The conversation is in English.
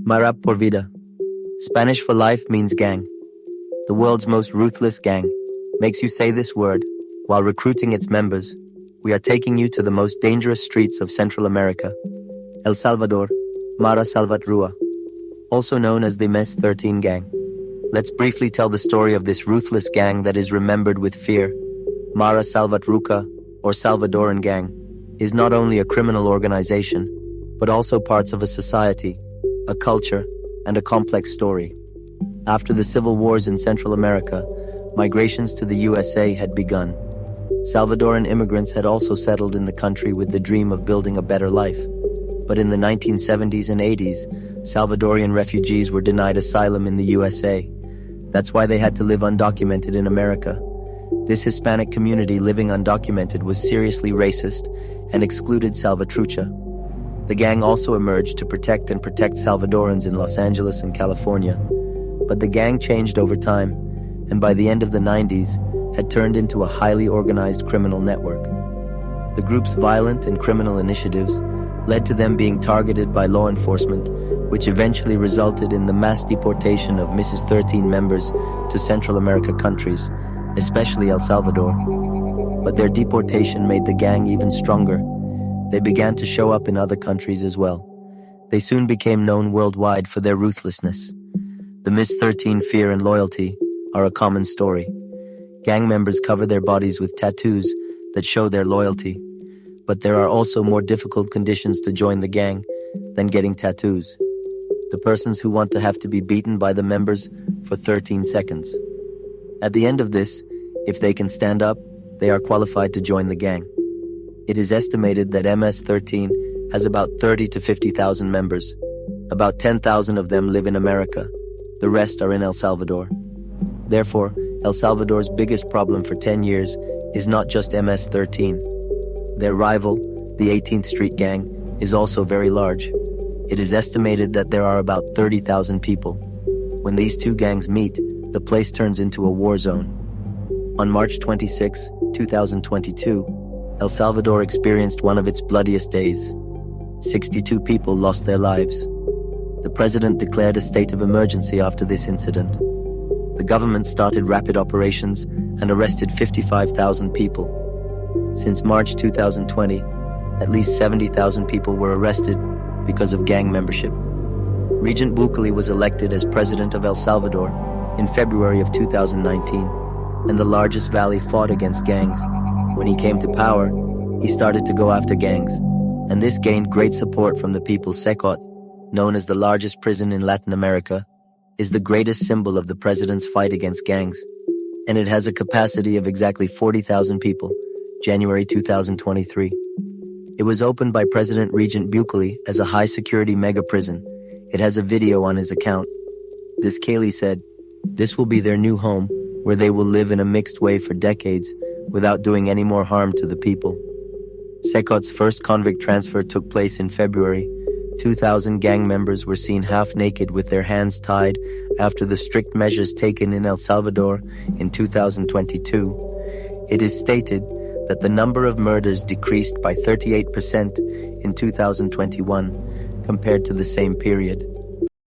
Marap por vida. Spanish for life means gang. The world's most ruthless gang makes you say this word while recruiting its members. We are taking you to the most dangerous streets of Central America. El Salvador, Mara Salvatrucha, also known as the MES 13 gang. Let's briefly tell the story of this ruthless gang that is remembered with fear. Mara Salvatrucha, or Salvadoran gang, is not only a criminal organization, but also parts of a society, a culture, and a complex story. After the civil wars in Central America, migrations to the USA had begun. Salvadoran immigrants had also settled in the country with the dream of building a better life. But in the 1970s and 80s, Salvadorian refugees were denied asylum in the USA. That's why they had to live undocumented in America. This Hispanic community living undocumented was seriously racist and excluded Salvatrucha. The gang also emerged to protect Salvadorans in Los Angeles and California. But the gang changed over time, and by the end of the 90s, had turned into a highly organized criminal network. The group's violent and criminal initiatives led to them being targeted by law enforcement, which eventually resulted in the mass deportation of MES 13 members to Central America countries, especially El Salvador. But their deportation made the gang even stronger. They began to show up in other countries as well. They soon became known worldwide for their ruthlessness. The MES 13 fear and loyalty are a common story. Gang members cover their bodies with tattoos that show their loyalty. But there are also more difficult conditions to join the gang than getting tattoos. The persons who want to have to be beaten by the members for 13 seconds. At the end of this, if they can stand up, they are qualified to join the gang. It is estimated that MES 13 has about 30 to 50,000 members. About 10,000 of them live in America. The rest are in El Salvador. Therefore, El Salvador's biggest problem for 10 years is not just MES 13. Their rival, the 18th Street Gang, is also very large. It is estimated that there are about 30,000 people. When these two gangs meet, the place turns into a war zone. On March 26, 2022, El Salvador experienced one of its bloodiest days. 62 people lost their lives. The president declared a state of emergency after this incident. The government started rapid operations and arrested 55,000 people. Since March 2020, at least 70,000 people were arrested because of gang membership. Regent Bukele was elected as president of El Salvador in February of 2019, and the largest valley fought against gangs. When he came to power, he started to go after gangs, and this gained great support from the people. Secot, known as the largest prison in Latin America, is the greatest symbol of the president's fight against gangs, and it has a capacity of exactly 40,000 people, January 2023. It was opened by President Regent Bukele as a high-security mega-prison. It has a video on his account. This Kaylee said, "This will be their new home, where they will live in a mixed way for decades, without doing any more harm to the people." Secot's first convict transfer took place in February. 2,000 gang members were seen half-naked with their hands tied after the strict measures taken in El Salvador in 2022. It is stated that the number of murders decreased by 38% in 2021 compared to the same period.